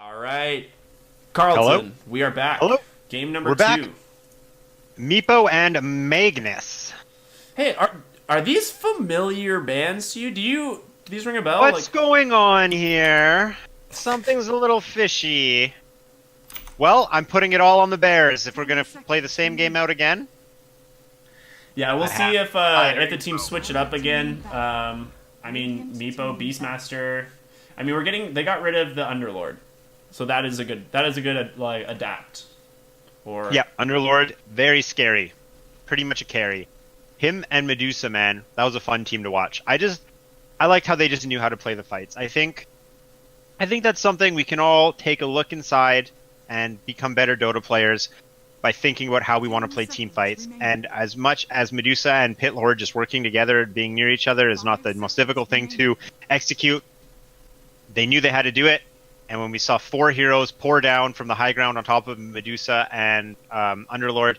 All right, Carleton, Hello? we are back. Hello? Game number We're two. back. Meepo and Magnus. Hey, are these familiar bands to you? Do these ring a bell? What's going on here? Something's a little fishy. Well, I'm putting it all on the Bears if we're going to play the same game out again. Yeah, we'll see if the teams switch it up again. I mean, Meepo, Beastmaster. I mean, they got rid of the Underlord, so that is a good like adapt. Or Yeah, Underlord, very scary. Pretty much a carry. Him and Medusa, man, that was a fun team to watch. I liked how they just knew how to play the fights. I think that's something we can all take a look inside and become better Dota players by thinking about how we want to play team fights. And as much as Medusa and Pit Lord just working together, being near each other is not the most difficult thing to execute, they knew they had to do it. And when we saw 4 heroes pour down from the high ground on top of Medusa and Underlord,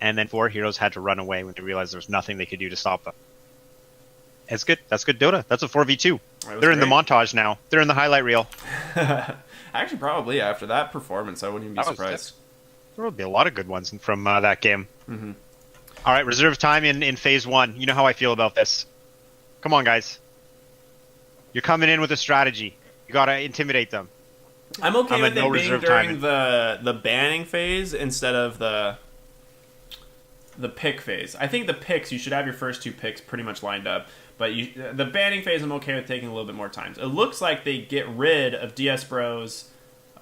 and then 4 heroes had to run away when they realized there was nothing they could do to stop them. It's good. That's good Dota. That's a 4v2. They're in the montage now. They're in the highlight reel. Actually, probably after that performance, I wouldn't even be surprised. There will be a lot of good ones from that game. Mm-hmm. All right, reserve time in phase 1. You know how I feel about this. Come on, guys. You're coming in with a strategy. You gotta intimidate them. I'm okay with it being during the banning phase instead of the pick phase. I think the picks, you should have your first 2 picks pretty much lined up. But the banning phase, I'm okay with taking a little bit more time. It looks like they get rid of DS Bro's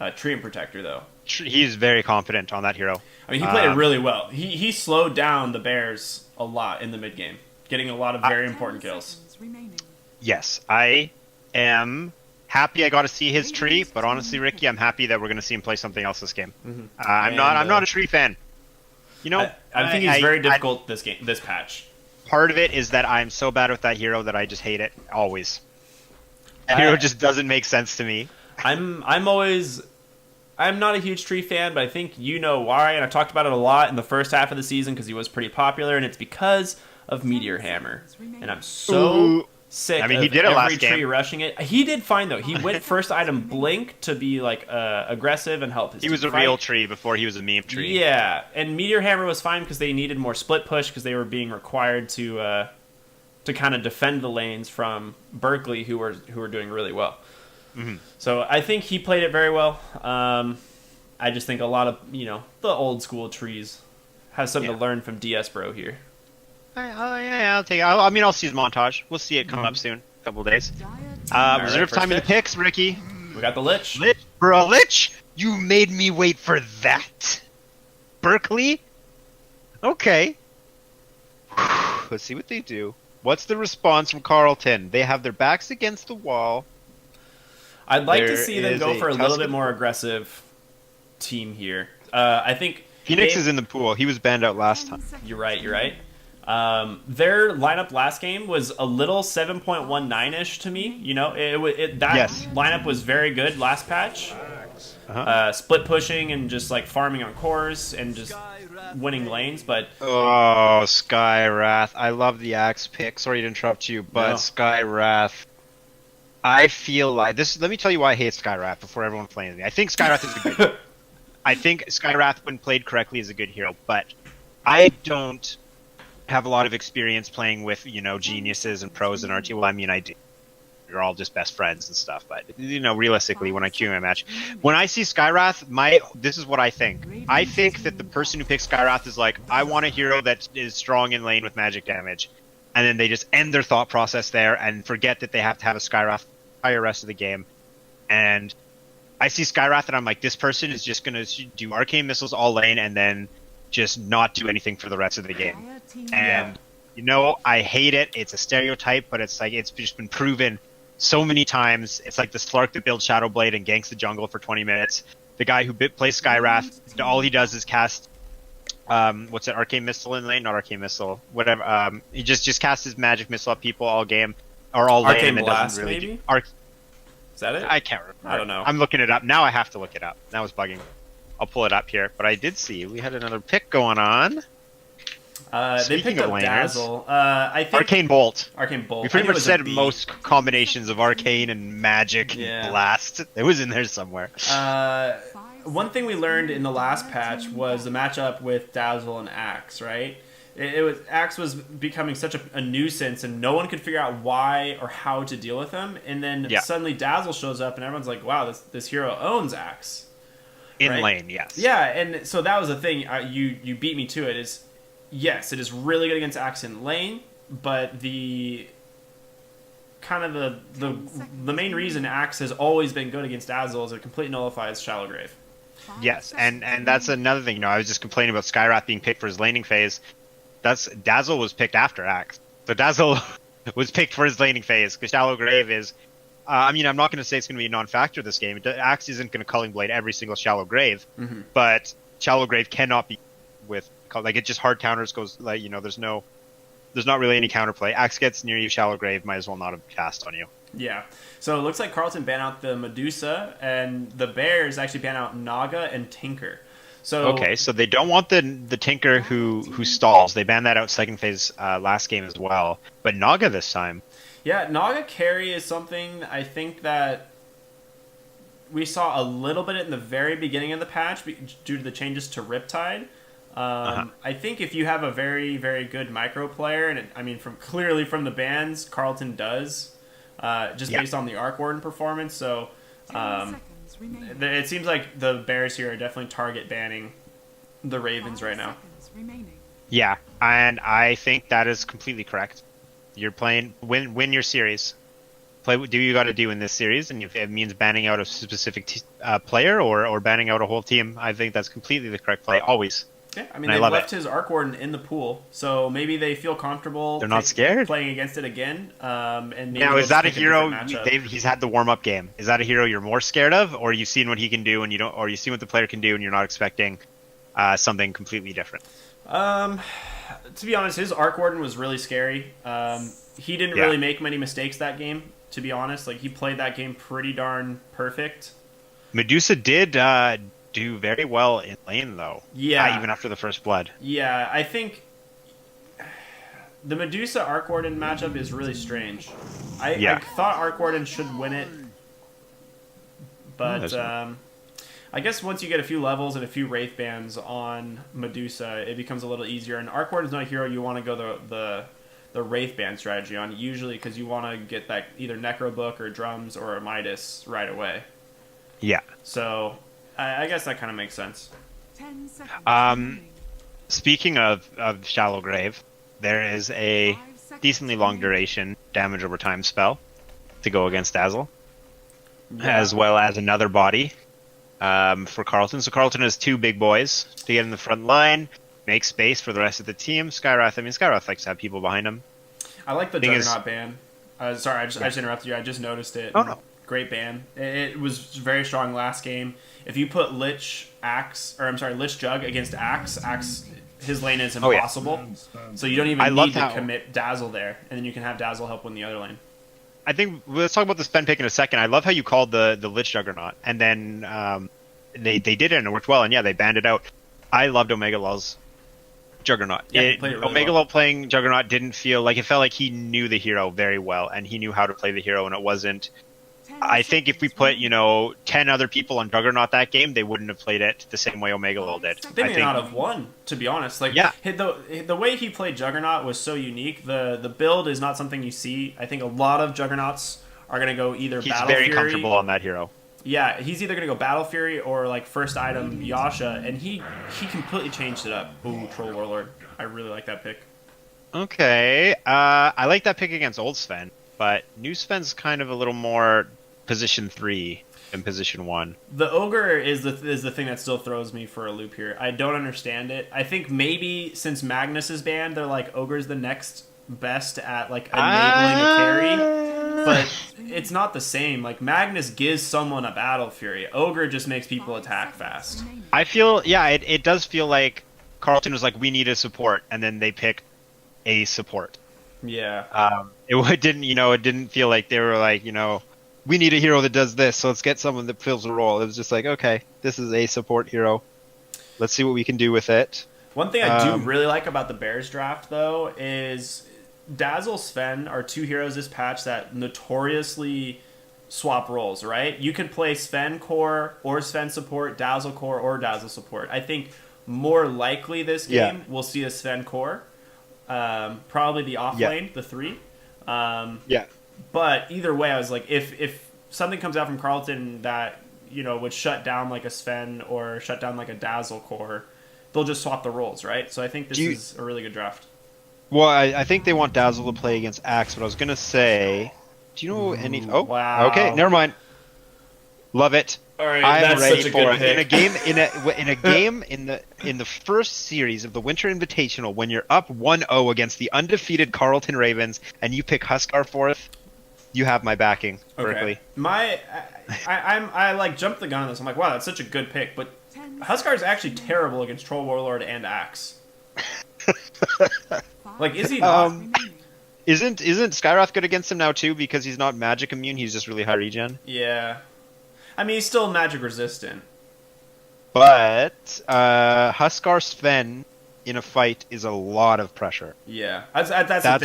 Treant Protector, though. He's very confident on that hero. I mean, he played it really well. He slowed down the Bears a lot in the mid game, getting a lot of very important kills. Yes, I am happy I got to see his tree, but honestly, Ricky, I'm happy that we're going to see him play something else this game. Mm-hmm. I'm not a tree fan. You know, I think he's very difficult this patch. Part of it is that I'm so bad with that hero that I just hate it always. That hero just doesn't make sense to me. I'm not a huge tree fan, but I think you know why, and I talked about it a lot in the first half of the season because he was pretty popular, and it's because of Meteor Hammer. And I'm so sick of he did it every last tree game. rushing it. He did fine, though. He went first item Blink to be like aggressive and help his He was a real tree before he was a meme tree. Yeah, and Meteor Hammer was fine because they needed more split push because they were being required to kind of defend the lanes from Berkeley, who were doing really well. Mm-hmm. So I think he played it very well. I just think a lot of the old school trees have something to learn from DS Bro here. I'll take it. I'll see his montage. We'll see it come up soon. A couple of days. Reserve time in the picks, Ricky. We got the Lich. Lich? You made me wait for that. Berkeley? Okay. Let's see what they do. What's the response from Carleton? They have their backs against the wall. I'd like to see them go for a little bit more aggressive team here. I think Phoenix is in the pool. He was banned out last time. You're right. Their lineup last game was a little 7.19-ish to me. Lineup was very good last patch. Split pushing and just like farming on cores and just winning lanes. But Skywrath. I love the axe pick. Sorry to interrupt you, but Skywrath. I feel like this. Let me tell you why I hate Skywrath before everyone flames me. I think Skywrath is a good. I think Skywrath, when played correctly, is a good hero, but I don't have a lot of experience playing with geniuses and pros in RT. Well, I mean, I do. We're all just best friends and stuff, but realistically, when I queue my match, when I see Skywrath, this is what I think. I think that the person who picks Skywrath is like, I want a hero that is strong in lane with magic damage. And then they just end their thought process there and forget that they have to have a Skywrath the entire rest of the game. And I see Skywrath and I'm like, this person is just going to do arcane missiles all lane and then just not do anything for the rest of the game. And, I hate it. It's a stereotype, but it's like it's just been proven so many times. It's like the Slark that builds Shadowblade and ganks the jungle for 20 minutes. The guy who plays Skywrath, all he does is cast... Arcane Missile in lane? Not Arcane Missile. Whatever. He just casts his magic missile at people all game. Or all Arcane lane. Blast, doesn't really maybe? Is that it? I can't remember. I don't know. I'm looking it up. Now I have to look it up. That was bugging. I'll pull it up here. But I did see we had another pick going on. They picked up Dazzle. I think Arcane Bolt. Arcane Bolt. We pretty much said most combinations of Arcane and Magic and Blast. It was in there somewhere. One thing we learned in the last patch was the matchup with Dazzle and Axe, right? Axe was becoming such a nuisance, and no one could figure out why or how to deal with him. And then suddenly Dazzle shows up, and everyone's like, "Wow, this hero owns Axe." In lane, yes. Yeah, and so that was the thing. You beat me to it. Yes, it is really good against Axe in lane, but the main reason Axe has always been good against Dazzle is it completely nullifies Shallow Grave. Yes, and that's another thing. I was just complaining about Skywrath being picked for his laning phase. Dazzle was picked after Axe. So Dazzle was picked for his laning phase, because Shallow Grave is... I'm not going to say it's going to be a non-factor this game. Axe isn't going to Culling Blade every single Shallow Grave, but Shallow Grave cannot be with... it just hard counters goes... there's not really any counterplay. Axe gets near you, Shallow Grave might as well not have cast on you. Yeah. So it looks like Carleton ban out the Medusa, and the Bears actually ban out Naga and Tinker. So okay, so they don't want the Tinker who stalls. They banned that out second phase last game as well. But Naga this time. Yeah, Naga carry is something I think that we saw a little bit in the very beginning of the patch due to the changes to Riptide. I think if you have a very, very good micro player, and clearly from the bans, Carleton does, based on the Arc Warden performance. So it seems like the Bears here are definitely target banning the Ravens right now. Yeah, and I think that is completely correct. You're playing win your series. Play what you got to do in this series, and if it means banning out a specific player or banning out a whole team, I think that's completely the correct play always. Yeah, they left his Arc Warden in the pool, so maybe they feel comfortable. They're not scared playing against it again. And maybe now, is that a hero? He's had the warm up game. Is that a hero you're more scared of, or you've seen what he can do and you don't, or you've seen what the player can do and you're not expecting something completely different? To be honest, his Arc Warden was really scary. He didn't really make many mistakes that game. To be honest, he played that game pretty darn perfect. Medusa did do very well in lane, though. Yeah. Even after the first blood. Yeah, I think the Medusa Arc Warden matchup is really strange. I thought Arc Warden should win it, but I guess once you get a few levels and a few Wraith bans on Medusa, it becomes a little easier. And Arc Warden's not a hero you want to go the Wraith ban strategy on, usually because you want to get that either Necro Book or Drums or a Midas right away. Yeah. So I guess that kind of makes sense. Speaking of Shallow Grave, there is a decently long duration damage over time spell to go against Dazzle, as well as another body for Carleton. So Carleton has two big boys to get in the front line, make space for the rest of the team. Skywrath likes to have people behind him. I like the Juggernaut ban. Sorry, I just interrupted you. I just noticed it. Oh, no. Great ban. It was very strong last game. If you put Lich Jug against Axe, his lane is impossible. So you don't even need to commit Dazzle there, and then you can have Dazzle help win the other lane. I think let's talk about the spend pick in a second. I love how you called the Lich Juggernaut, and then they did it and it worked well, and they banned it out. I loved Omega Lul's Juggernaut. Omega Lul playing Juggernaut didn't feel like, it felt like he knew the hero very well, and he knew how to play the hero, and it wasn't. I think if we put 10 other people on Juggernaut that game, they wouldn't have played it the same way Omega Lul did. They may not have won, to be honest. The way he played Juggernaut was so unique. The build is not something you see. I think a lot of Juggernauts are going to go either Battle Fury. He's very comfortable on that hero. Yeah, he's either going to go Battle Fury or first item Yasha, and he completely changed it up. Ooh, Troll Warlord. I really like that pick. Okay, I like that pick against Old Sven, but New Sven's kind of a little more position 3 than position 1. The Ogre is the thing that still throws me for a loop here. I don't understand it. I think maybe since Magnus is banned, they're like, Ogre's the next best at enabling a carry, but it's not the same. Magnus gives someone a Battle Fury. Ogre just makes people attack fast. I feel, it does feel like Carleton was like, we need a support, and then they picked a support. Yeah. It didn't feel like they were like, we need a hero that does this, so let's get someone that fills a role. It was just like, okay, this is a support hero. Let's see what we can do with it. One thing I do really like about the Bears draft, though, is Dazzle, Sven are two heroes this patch that notoriously swap roles, right? You could play Sven core or Sven support, Dazzle core or Dazzle support. I think more likely this game we'll see a Sven core. Probably the off lane, the 3. But either way, I was like, if something comes out from Carleton that, you know, would shut down like a Sven or shut down like a Dazzle core, they'll just swap the roles, right? So I think this is a really good draft. Well, I think they want Dazzle to play against Axe, but I was gonna say, do you know any? Oh, wow. Okay, never mind. Love it. All right, I'm ready such a for good it. pick. In a game in the first series of the Winter Invitational, when you're up 1-0 against the undefeated Carleton Ravens, and you pick Huskar fourth, you have my backing, Berkeley. I like jumped the gun on this. I'm like, wow, that's such a good pick. But Huskar is actually terrible against Troll Warlord and Axe. Like, is he not? Isn't Skyrath good against him now too, because he's not magic immune? He's just really high regen. Yeah, I mean he's still magic resistant. But Huskar Sven in a fight is a lot of pressure. Yeah, that's the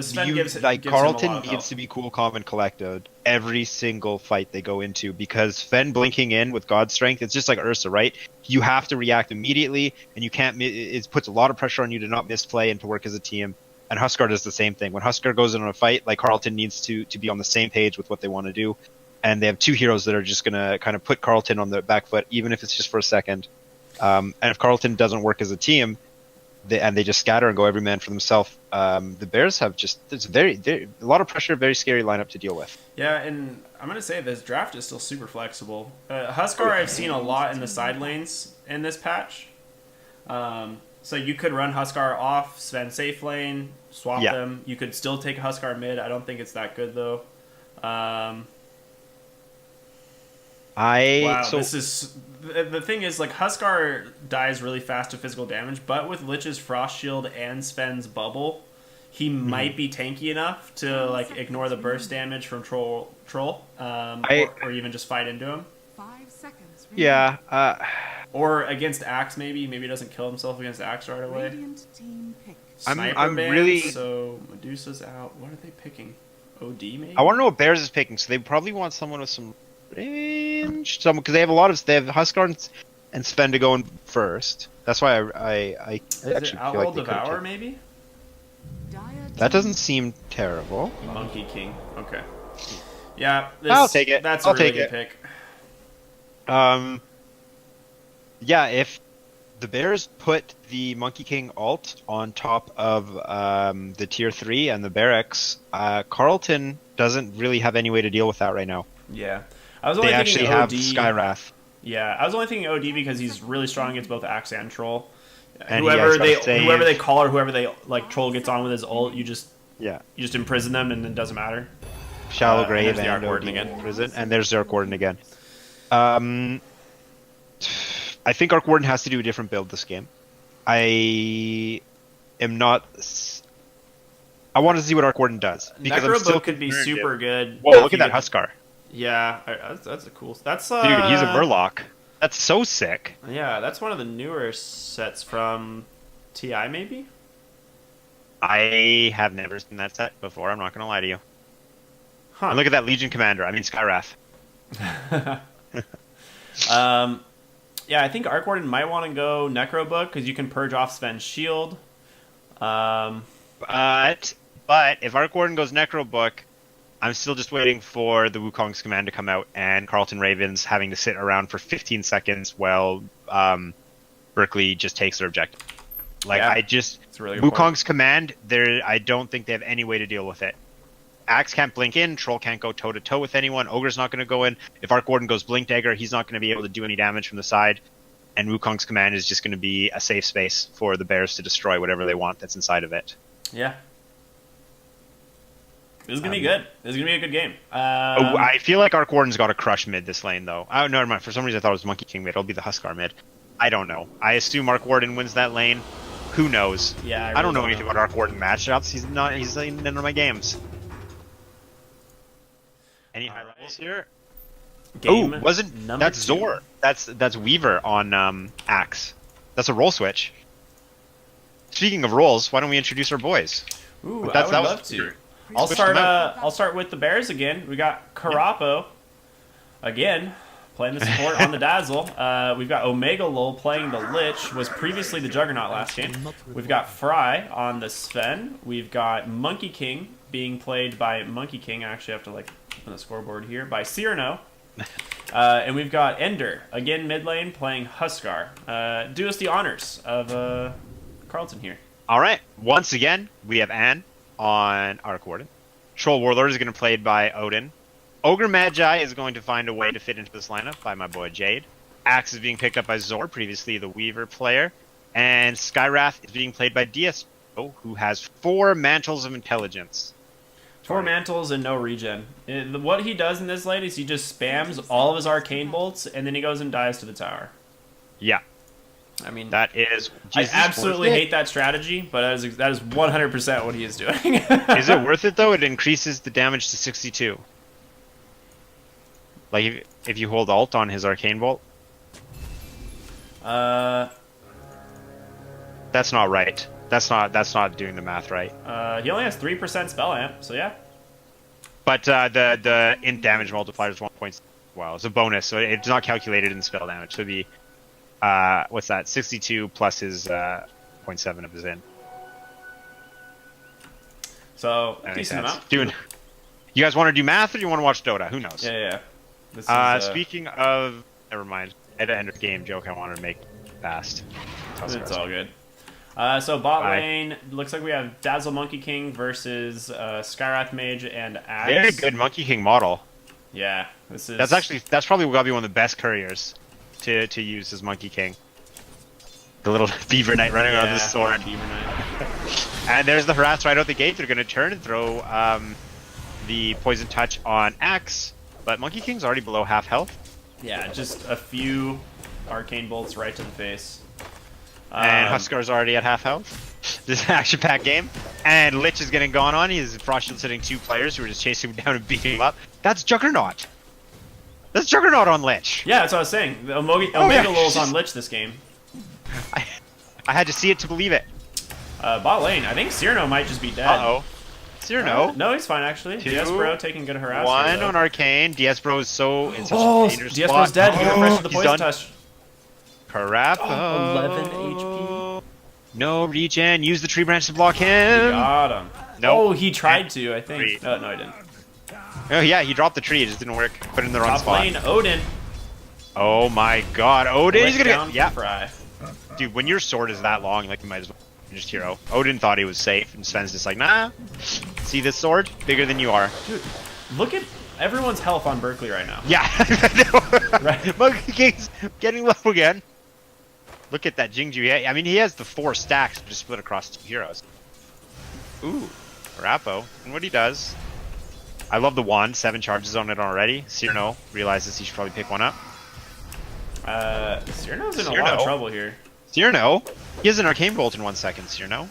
thing. Carleton needs to be cool, calm, and collected every single fight they go into, because Sven blinking in with God Strength, it's just like Ursa, right? You have to react immediately, and you can't. It puts a lot of pressure on you to not misplay and to work as a team. And Huskar does the same thing. When Huskar goes in on a fight, like, Carleton needs to be on the same page with what they want to do. And they have two heroes that are just going to kind of put Carleton on the back foot, even if it's just for a second. And if Carleton doesn't work as a team, they just scatter and go every man for themselves, the Bears have it's a lot of pressure, very scary lineup to deal with. Yeah, and I'm going to say this draft is still super flexible. Huskar I've seen a lot in the side lanes in this patch. So you could run Huskar off Sven safe lane, swap them. You could still take Huskar mid. I don't think it's that good though. This is the thing is, like, Huskar dies really fast to physical damage, but with Lich's Frost Shield and Sven's Bubble, he might be tanky enough to like ignore the burst damage from Troll, or even just fight into him. 5 seconds. Yeah. Or against Axe, maybe he doesn't kill himself against Axe right away. I'm really. So Medusa's out. What are they picking? OD maybe. I want to know what Bears is picking. So they probably want someone with some range, because they have Huskar and Sven to go in first. That's why I actually feel like they Devour maybe. That doesn't seem terrible. Monkey King. Okay. Yeah, I'll take it. That's a really good pick. Yeah, if the Bears put the Monkey King ult on top of the tier 3 and the barracks, Carleton doesn't really have any way to deal with that right now. Yeah. I was only they thinking actually OD. have Skyrath. Yeah, I was only thinking OD because he's really strong against both Axe and Troll. And whoever they call or whoever they like, Troll gets on with his ult, you just imprison them and it doesn't matter. Shallow Grave and and OD again. Prison, and there's Dark Warden again. I think Arc Warden has to do a different build this game. I want to see what Arc Warden does, because Necrobook could be super good. Whoa, look at that Huskar. Yeah, that's a cool. That's dude, he's a Murloc. That's so sick. Yeah, that's one of the newer sets from TI, maybe. I have never seen that set before. I'm not gonna lie to you. Huh. And look at that Legion Commander. I mean Skyrath. Yeah, I think Arc Warden might want to go Necrobook because you can purge off Sven's shield. But if Arc Warden goes Necrobook, I'm still just waiting for the Wukong's command to come out and Carleton Ravens having to sit around for 15 seconds while Berkeley just takes their objective. Like, yeah, it's really Wukong's command, I don't think they have any way to deal with it. Axe can't blink in, Troll can't go toe-to-toe with anyone, Ogre's not going to go in. If Arc Warden goes Blink Dagger, he's not going to be able to do any damage from the side. And Wukong's command is just going to be a safe space for the Bears to destroy whatever they want that's inside of it. Yeah. This is going to be good. This is going to be a good game. I feel like Arc Warden's got to crush mid this lane, though. Oh, no, never mind. For some reason, I thought it was Monkey King mid. It'll be the Huskar mid. I don't know. I assume Arc Warden wins that lane. Who knows? Yeah, I don't know anything about Arc Warden matchups. He's in none of my games. Any high levels here? That's Zor. That's Weaver on Axe. That's a roll switch. speaking of roles, why don't we introduce our boys? Ooh, I would love to. I'll start with the Bears again. We got Carapo again playing the support on the Dazzle. We've got Omega Lol playing the Lich. Was previously the Juggernaut last game. We've got Fry on the Sven. We've got Monkey King being played by Monkey King. I actually have to like open the scoreboard here by Cyrano. And we've got Ender again mid lane playing Huskar. Do us the honors of Carleton here. All right. Once again, we have Anne on our coordinate. Troll Warlord is going to be played by Odin. Ogre Magi is going to find a way to fit into this lineup by my boy Jade. Axe is being picked up by Zor, previously the Weaver player. And Skywrath is being played by DSO, who has 4 Mantles of Intelligence. 4 Mantles and no regen. What he does in this lane is he just spams all of his arcane bolts, and then he goes and dies to the tower. Yeah. I mean, that is. I absolutely hate that strategy, but that is 100% what he is doing. Is it worth it though? It increases the damage to 62. Like if you hold Alt on his arcane bolt. That's not right. That's not doing the math right. He only has 3% spell amp, so yeah. But the int damage multiplier is 1 point. Well, it's a bonus, so it's not calculated in spell damage. So it'd be what's that? 62 plus his 0.7 of his int. So decent amount. You guys want to do math, or do you want to watch Dota? Who knows? Yeah. This is, speaking of, never mind. At the end of the game joke, I wanted to make fast. It's all good. So bot lane, looks like we have Dazzle Monkey King versus Skywrath Mage and Axe. Very good Monkey King model. Yeah, this is. That's probably gotta be one of the best couriers to use as Monkey King. The little Beaver Knight running around with the sword. Beaver Knight. And there's the harass right out the gate. They're gonna turn and throw the poison touch on Axe, but Monkey King's already below half health. Yeah, just a few arcane bolts right to the face. And Huskar's already at half health. This is an action-packed game. And Lich is getting gone on. He's Frost Shield sitting 2 players who are just chasing him down and beating him up. That's Juggernaut. That's Juggernaut on Lich. Yeah, that's what I was saying. The Omega Lol's on Lich this game. I had to see it to believe it. Bot lane, I think Cyrano might just be dead. Uh-oh. Cyrano. No, he's fine actually. Diasbro taking good harassment. 1 on Arcane. Diasbro is so in such a dangerous spot. Diasbro's dead. He refreshed the poison touch. Carapo. 11 HP. No regen. Use the tree branch to block him. You got him. Nope. Oh, he tried to, I think. No, he didn't. Oh, yeah, he dropped the tree. It just didn't work. Put it in the wrong spot. Top lane, Odin. Oh my god. Odin, he's gonna get... Yeah. Fry. Dude, when your sword is that long, like, you might as well just hero. Odin thought he was safe, and Sven's just like, nah. See this sword? Bigger than you are. Dude, look at everyone's health on Berkeley right now. Yeah. Right. Monkey King's getting low again. Look at that Jingju. I mean, he has the 4 stacks just split across 2 heroes. Ooh, Rapo. And what he does. I love the wand. 7 charges on it already. Cyrano realizes he should probably pick one up. Cyrano's in a lot of trouble here. Cyrano? He has an arcane bolt in 1 second, Cyrano.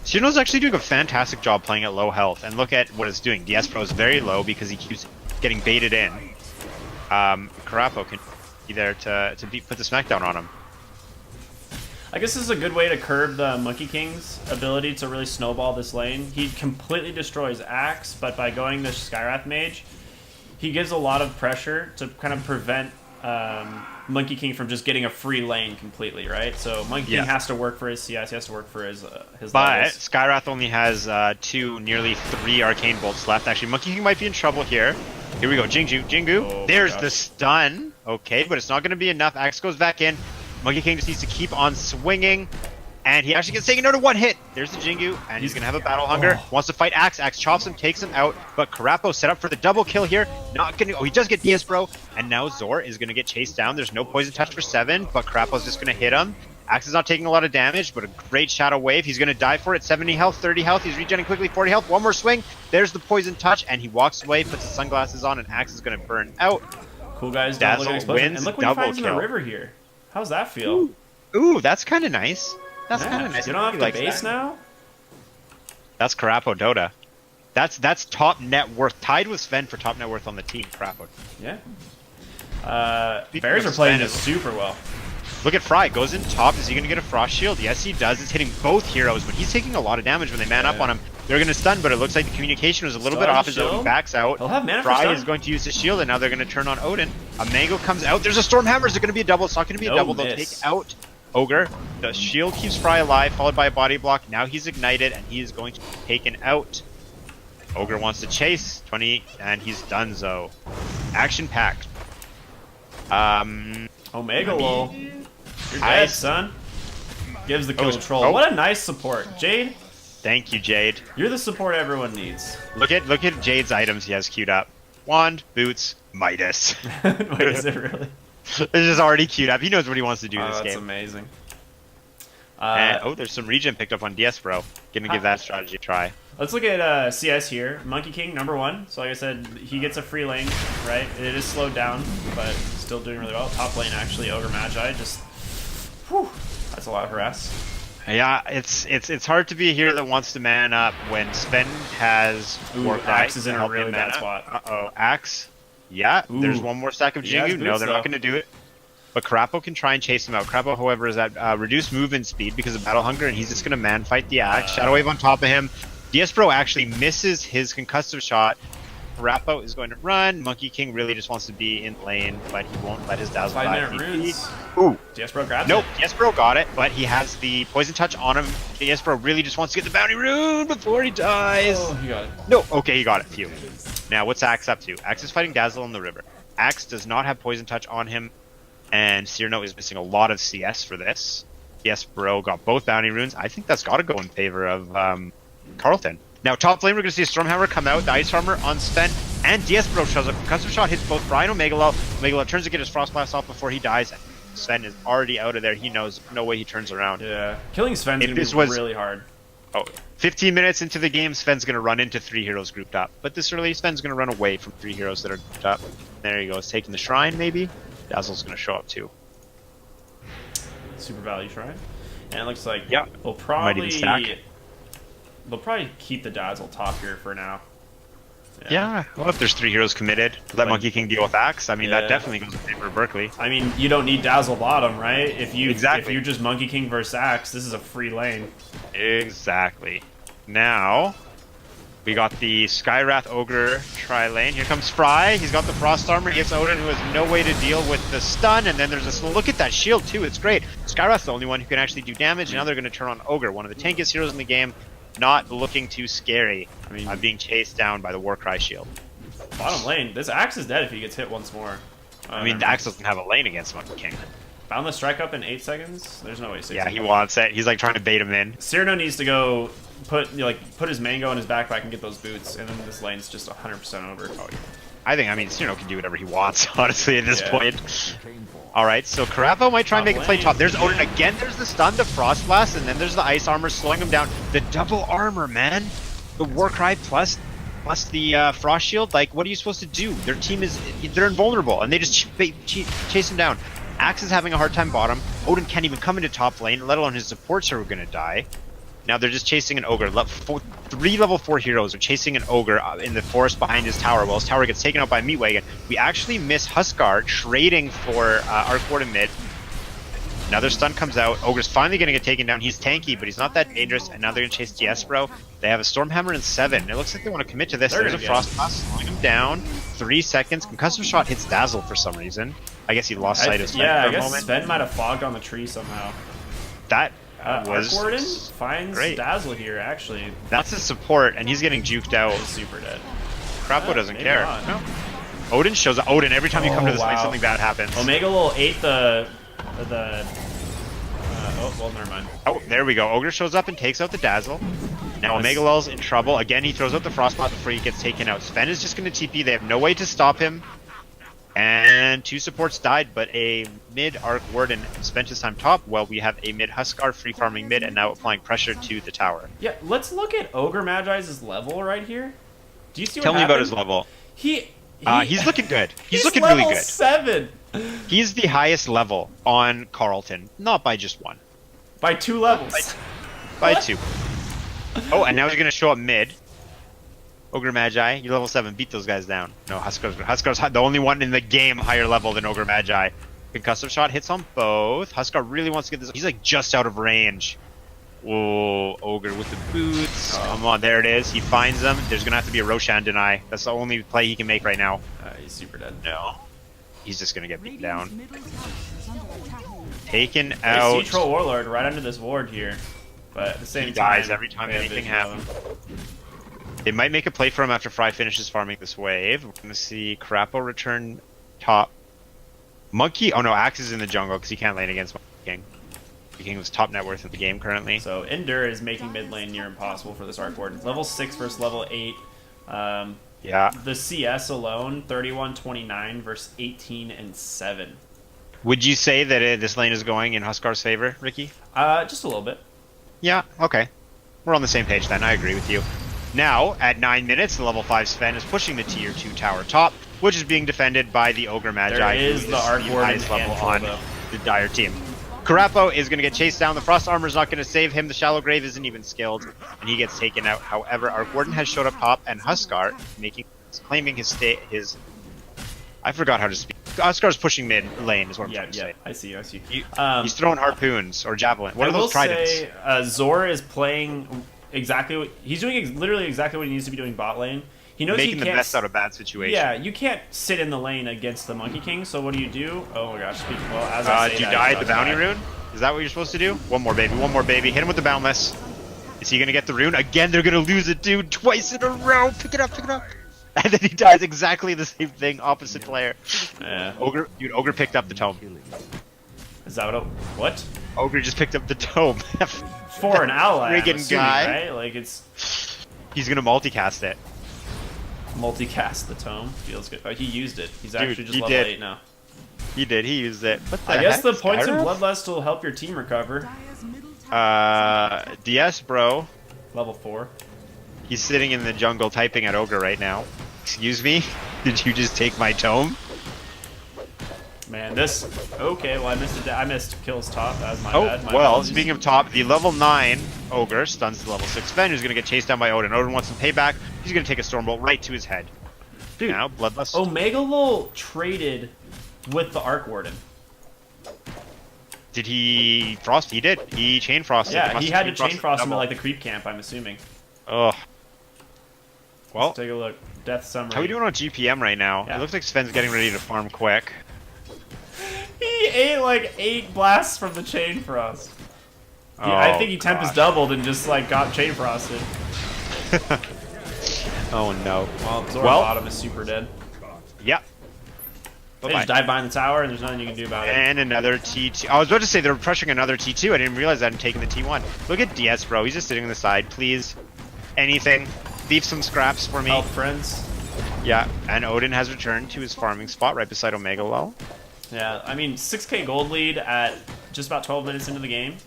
Cyrano's actually doing a fantastic job playing at low health. And look at what it's doing. DS Pro is very low because he keeps getting baited in. Carapo can be there to put the smackdown on him. I guess this is a good way to curb the Monkey King's ability to really snowball this lane. He completely destroys Axe, but by going the Skywrath Mage, he gives a lot of pressure to kind of prevent Monkey King from just getting a free lane completely, right? So Monkey King has to work for his CS, he has to work for his But levels. Skywrath only has 2, nearly 3 arcane bolts left. Actually, Monkey King might be in trouble here. Here we go, Jingu. Oh, there's the stun. Okay, but it's not going to be enough. Axe goes back in. Monkey King just needs to keep on swinging. And he actually gets taken out to 1 hit. There's the Jingu, and he's going to have a battle hunger. Wants to fight Axe. Axe chops him, takes him out. But Carapo set up for the double kill here. Not going to... Oh, he does get DS Bro. And now Zor is going to get chased down. There's no poison touch for 7, but Carapo's just going to hit him. Axe is not taking a lot of damage, but a great Shadow Wave. He's going to die for it. 70 health, 30 health. He's regenerating quickly, 40 health. 1 more swing. There's the poison touch, and he walks away, puts his sunglasses on, and Axe is going to burn out. Cool guys don't look explosive. And look what he finds in the river here. How's that feel? Ooh, that's kind of nice. That's kind of nice. You don't have to base now? That's Carapo Dota. That's top net worth. Tied with Sven for top net worth on the team, Carapo. Yeah. Bears are playing this super well. Look at Fry, goes in top. Is he going to get a Frost Shield? Yes, he does. It's hitting both heroes, but he's taking a lot of damage when they man up on him. They're going to stun, but it looks like the communication was a little bit off as Odin backs out. He'll have mana for Fry stun. is going to use his shield, and now they're going to turn on Odin. A Mango comes out. There's a Stormhammer. Is it going to be a double? It's not going to be a double. They'll take out Ogre. The shield keeps Fry alive, followed by a body block. Now he's ignited, and he is going to be taken out. Ogre wants to chase 20, and he's done so. Action packed. Omega Lol. You're dead, son. Gives the kill to Troll. What a nice support. Jade? Thank you, Jade. You're the support everyone needs. Look at Jade's items he has queued up. Wand, boots, Midas. Wait, is it really? It's just already queued up. He knows what he wants to do in this game. That's amazing. There's some regen picked up on DS, bro. Gonna give that strategy a try. Let's look at CS here. Monkey King, #1. So like I said, he gets a free lane, right? It is slowed down, but still doing really well. Top lane, actually, Ogre Magi. Just, whew, that's a lot of harass. Yeah, it's hard to be a hero that wants to man up when Sven has Axe is in a really bad spot. Uh-oh, Axe. Yeah, there's one more stack of Jingu. No, they're not going to do it. But Karapo can try and chase him out. Karapo, however, is at reduced movement speed because of Battle Hunger, and he's just going to man fight the Axe. Shadow Wave on top of him. DS Bro actually misses his concussive shot. Karapo is going to run. Monkey King really just wants to be in lane, but he won't let his Dazzle die. 5 minute runes. Ooh. DS Bro grabs it. Nope, DS Bro got it, but he has the Poison Touch on him. DS Bro really just wants to get the Bounty Rune before he dies. Oh, he got it. No, okay, he got it. Phew. Now, what's Axe up to? Axe is fighting Dazzle in the river. Axe does not have Poison Touch on him, and Cyrano is missing a lot of CS for this. DS Bro got both Bounty Runes. I think that's got to go in favor of Carleton. Now, top lane, we're going to see a Stormhammer come out, the Ice Armor on Sven, and DS Bro shows up. Concussive Shot hits both Brian and Omega. Omega turns to get his Frost Blast off before he dies. Sven is already out of there. He knows no way he turns around. Yeah, killing Sven's going to be really hard. 15 minutes into the game, Sven's going to run into 3 heroes grouped up. But this early, Sven's going to run away from 3 heroes that are grouped up. There he goes, taking the Shrine, maybe. Dazzle's going to show up, too. Super Value Shrine. And it looks like we'll probably... They'll probably keep the Dazzle top here for now. Yeah, well, if there's 3 heroes committed, let Monkey King deal with Axe. I mean, that definitely goes in favor of Berkeley. I mean, you don't need Dazzle bottom, right? If you just Monkey King versus Axe, this is a free lane. Exactly. Now, we got the Skywrath Ogre tri-lane. Here comes Fry. He's got the Frost Armor. He hits Odin, who has no way to deal with the stun. And then there's a look at that shield, too. It's great. Skywrath's the only one who can actually do damage. And now they're going to turn on Ogre, one of the tankiest heroes in the game. Not looking too scary. I mean, I'm being chased down by the Warcry shield. Bottom lane, this Axe is dead if he gets hit once more. I mean, the Axe doesn't have a lane against Monkey King. Boundless Strike up in 8 seconds? There's no way. Yeah, he wants it. He's like trying to bait him in. Cyrano needs to go put his Mango in his backpack and get those boots, and then this lane's just 100% over. Oh, yeah. I mean, Cyrano can do whatever he wants, honestly, at this point. Alright, so Karapo might try and make a play top. There's Odin again, there's the stun, the Frost Blast, and then there's the Ice Armor slowing him down. The double armor, man! The Warcry plus the Frost Shield, like, what are you supposed to do? Their team they're invulnerable, and they just chase him down. Axe is having a hard time bottom. Odin can't even come into top lane, let alone his supports are gonna die. Now they're just chasing an Ogre. 3 level 4 heroes are chasing an Ogre in the forest behind his tower. Well, his tower gets taken out by a Meat Wagon. We actually miss Huskar trading for Arc Ward in mid. Another stun comes out. Ogre's finally going to get taken down. He's tanky, but he's not that dangerous. And now they're going to chase DS Bro. They have a Stormhammer in 7. It looks like they want to commit to this. There's a Frost Blast slowing him down. 3 seconds. Concussive Shot hits Dazzle for some reason. I guess he lost sight of Sven for a moment. I guess Sven might have fogged on the tree somehow. That... Arc Warden finds Dazzle here, actually. That's his support, and he's getting juked out. He's super dead. Crapo doesn't care. No. Odin shows up. Odin, every time you come to this lane, something bad happens. Omega Lol ate the oh, well, never mind. Oh, there we go. Ogre shows up and takes out the Dazzle. Now Omega Lol's in trouble. Again, he throws out the Frostbot before he gets taken out. Sven is just going to TP. They have no way to stop him. And 2 supports died, but a mid Arc Warden spent his time top. Well, we have a mid Huskar free farming mid and now applying pressure to the tower. Yeah, let's look at Ogre Magi's level right here. Do you see what Tell me happened? about his level. He's looking good. He's looking really good. 7. He's the highest level on Carleton, not by just 1. By 2 levels. By 2. Oh, and now he's going to show up mid. Ogre Magi, you're level 7, beat those guys down. No, Huskar's the only one in the game higher level than Ogre Magi. Concussive shot hits on both. Huskar really wants to get this. He's like just out of range. Whoa, Ogre with the boots. Oh. Come on, there it is. He finds them. There's going to have to be a Roshan deny. That's the only play he can make right now. He's super dead. No. He's just going to get beaten down. Taken out. See Troll Warlord right under this ward here. But at the same time, he dies every time anything happens. They might make a play for him after Fry finishes farming this wave. We're going to see Crapo return top. Monkey. Oh no, Axe is in the jungle because he can't lane against Monkey King. Monkey King was top net worth in the game currently. So Endure is making mid lane near impossible for this Arc Warden. Level 6 versus level 8. Yeah. The CS alone, 31-29 versus 18-7. Would you say that this lane is going in Huskar's favor, Ricky? Just a little bit. Yeah, okay. We're on the same page then, I agree with you. Now, at 9 minutes, the level 5 Sven is pushing the tier 2 tower top, which is being defended by the Ogre Magi. There is the Arc Warden level on the Dire team. Carapo is going to get chased down. The Frost Armor is not going to save him. The Shallow Grave isn't even skilled, and he gets taken out. However, Arc Warden has showed up top, and Huskar claiming his. I forgot how to speak. Huskar's pushing mid lane is what I'm trying to say. I see. He's throwing harpoons or javelin. What are those tridents? Zor is playing exactly. He's doing literally exactly what he needs to be doing bot lane. He knows making he the best out of bad situation. Yeah, you can't sit in the lane against the Monkey King. So what do? Oh my gosh! Well, as I say, do you die at the bounty rune? Is that what you're supposed to do? One more baby. Hit him with the boundless. Is he gonna get the rune again? They're gonna lose it, dude. Twice in a row. Pick it up. And then he dies exactly the same thing, opposite player. Yeah. Ogre picked up the tome. Is that what? Ogre just picked up the tome. For an ally, friggin' guy. Right? Like He's gonna multicast it. Multicast the tome. Feels good. Oh, he used it. He's actually just level 8 now. He did. He used it. I guess the points in Bloodlust will help your team recover. DS, bro. Level 4. He's sitting in the jungle typing at Ogre right now. Excuse me? Did you just take my tome? Man, this... Okay, well, I missed kills top. That was my bad. Speaking of top, the level 9 Ogre stuns the level 6 Sven, who's going to get chased down by Odin. Odin wants some payback. He's going to take a Stormbolt right to his head. Dude, now, Bloodlust. Omega Lol traded with the Arc Warden. Did he frost? He did. He chain frosted. Yeah, he had to chain frost him at like the creep camp, I'm assuming. Ugh. Well, let's take a look. Death summary. How are we doing on GPM right now? Yeah. It looks like Sven's getting ready to farm quick. He ate like 8 blasts from the chain frost. I think he Tempest doubled and just like got chain frosted. Oh no. Well, bottom is super dead. Yep. They just dive behind the tower and there's nothing you can do about it. And another T2. I was about to say they were pressuring another T2. I didn't realize that and taking the T1. Look at DS, bro. He's just sitting on the side. Please. Anything. Leave some scraps for me. Help, friends. Yeah, and Odin has returned to his farming spot right beside Omega Lol. Yeah, I mean, 6k gold lead at just about 12 minutes into the game.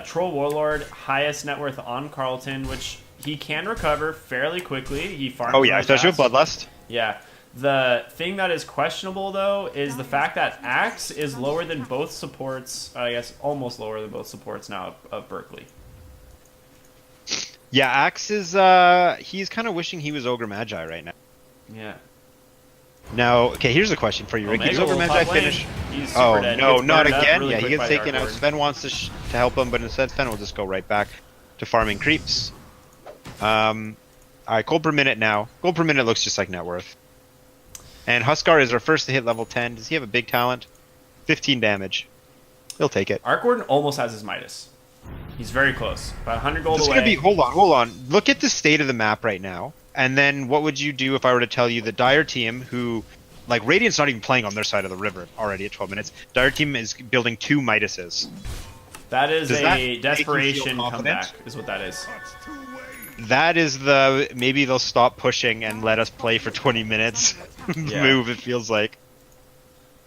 Troll Warlord, highest net worth on Carleton, which he can recover fairly quickly. He farms. Oh yeah, especially with Bloodlust. Yeah. The thing that is questionable, though, is the fact that Axe is lower than both supports, I guess almost lower than both supports now of Berkeley. Yeah, Axe is, he's kind of wishing he was Ogre Magi right now. Yeah. Now, okay, here's a question for you, Ricky. Does Ogre Magi finish? Oh, no, not again. Really he gets taken out. Sven wants to help him, but instead Sven will just go right back to farming creeps. Alright, gold per minute now. Gold per minute looks just like net worth. And Huskar is our first to hit level 10. Does he have a big talent? 15 damage. He'll take it. Arc Warden almost has his Midas. He's very close. About 100 gold away. Gonna be, hold on. Look at the state of the map right now. And then what would you do if I were to tell you the Dire team, who... Like, Radiant's not even playing on their side of the river already at 12 minutes. Dire team is building 2 Midases. That is a desperation comeback, is what that is. That is the... Maybe they'll stop pushing and let us play for 20 minutes. Move, it feels like.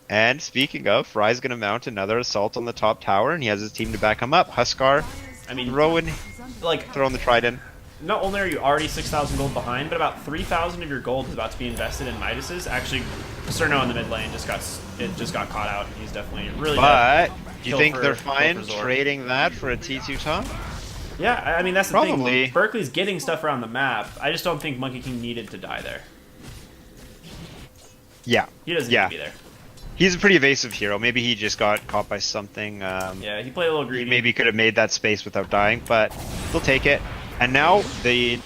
And speaking of, Fry's going to mount another assault on the top tower, and he has his team to back him up. Huskar, throwing the trident. Not only are you already 6,000 gold behind, but about 3,000 of your gold is about to be invested in Midases. Actually, Cerno in the mid lane just got caught out. He's definitely really But do you think they're fine trading that for a T2 top? Yeah, I mean, that's the thing. Berkeley's getting stuff around the map. I just don't think Monkey King needed to die there. Yeah. He doesn't need to be there. He's a pretty evasive hero. Maybe he just got caught by something. Yeah, he played a little greedy. He maybe could have made that space without dying, but he'll take it. And now the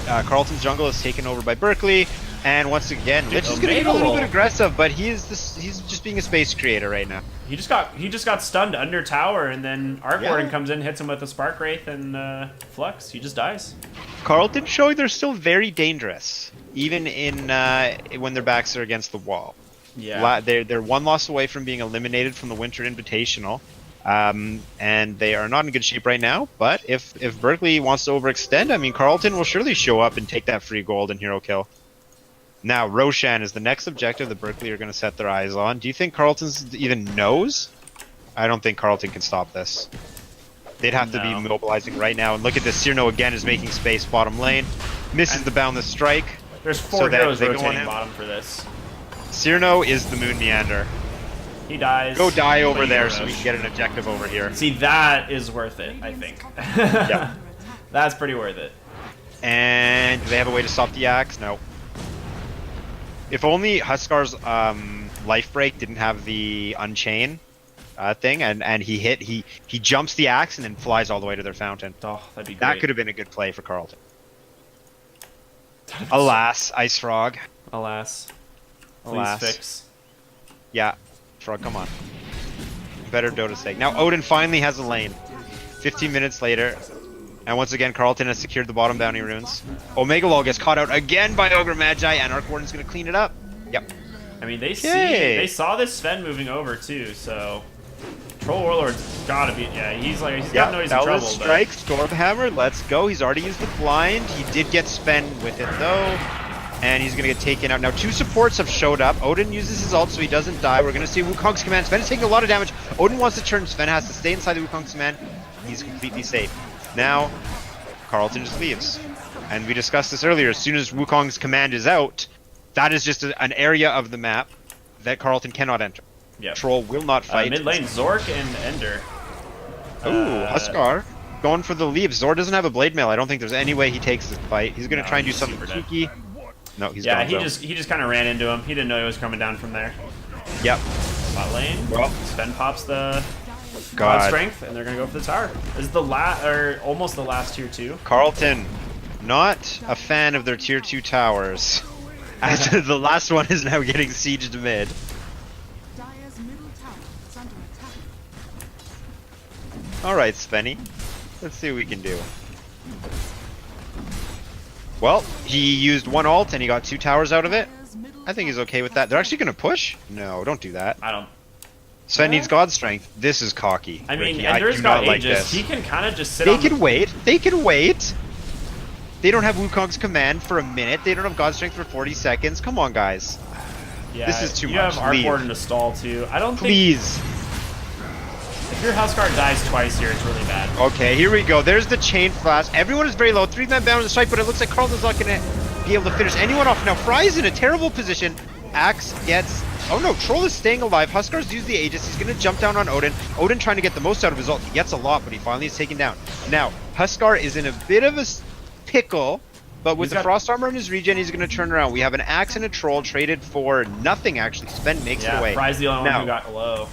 Carleton's jungle is taken over by Berkeley. And once again, Mitch is going to get a little bit aggressive, but he's just being a space creator right now. He just got stunned under tower, and then Arc Warden comes in, hits him with a Spark Wraith, and Flux. He just dies. Carleton showing they're still very dangerous, even in when their backs are against the wall. Yeah, they're one loss away from being eliminated from the Winter Invitational, and they are not in good shape right now. But if Berkeley wants to overextend, I mean, Carleton will surely show up and take that free gold and hero kill. Now, Roshan is the next objective that Berkeley are going to set their eyes on. Do you think Carleton's even knows? I don't think Carleton can stop this. They'd have to be mobilizing right now. And look at this. Cyrano again is making space bottom lane. Misses the boundless strike. There's 4 heroes rotating bottom for this. Cyrano is the Moon Meander. He dies. Go die over there so we can get an objective over here. See, that is worth it, I think. Yeah. That's pretty worth it. And do they have a way to stop the axe? No. If only Huskar's life break didn't have the unchain thing, and he jumps the axe and then flies all the way to their fountain. Oh, that'd be great. That could have been a good play for Carleton. Alas, Ice Frog. Alas. Alas. Please fix. Yeah, Frog, come on. Better Dota's sake. Now Odin finally has a lane. 15 minutes later. And once again, Carleton has secured the bottom bounty runes. Omega Lol gets caught out again by Ogre Magi, and Arc Warden's going to clean it up. Yep. I mean, they saw this Sven moving over too, so Troll Warlord's gotta be. Yeah, he's got no easy trouble. Strike, Stormhammer, let's go. He's already used the blind. He did get Sven with it though, and he's going to get taken out. Now 2 supports have showed up. Odin uses his ult so he doesn't die. We're going to see Wukong's command. Sven is taking a lot of damage. Odin wants to turn. Sven has to stay inside the Wukong's command. He's completely safe. Now, Carleton just leaves. And we discussed this earlier. As soon as Wukong's command is out, that is just an area of the map that Carleton cannot enter. Yep. Troll will not fight. Mid lane, Zork and Ender. Ooh, Huskar going for the leap. Zor doesn't have a blade mail. I don't think there's any way he takes this fight. He's going to try and do something cheeky. No, he's gone. Yeah, he just kind of ran into him. He didn't know he was coming down from there. Yep. Bot lane. Well, Sven pops the God strength, and they're gonna go for the tower. This is the almost the last tier 2. Carleton, not a fan of their tier 2 towers. As the last one is now getting sieged mid. Alright, Svenny. Let's see what we can do. Well, he used 1 ult and he got 2 towers out of it. I think he's okay with that. They're actually gonna push? No, don't do that. I don't. Sven needs God Strength. This is cocky. I mean, Ricky. Ender's got like Aegis. this. He can kind of just sit They on can wait. They can wait. They don't have Wukong's command for a minute. They don't have God Strength for 40 seconds. Come on, guys. Yeah, this is too much. You have Arc Warden to stall, too. I don't think... Please. If your Houseguard dies twice here, it's really bad. Okay, here we go. There's the Chain Flash. Everyone is very low. 3-man bound on the strike, but it looks like Carleton's not going to be able to finish anyone off. Now, Fry's in a terrible position. Axe gets... Oh no, Troll is staying alive. Huskar's used the Aegis. He's going to jump down on Odin. Odin trying to get the most out of his ult. He gets a lot, but he finally is taken down. Now, Huskar is in a bit of a pickle, but with the Frost Armor in his regen, he's going to turn around. We have an Axe and a Troll traded for nothing, actually. Sven makes it away. Fry's the only one who got low.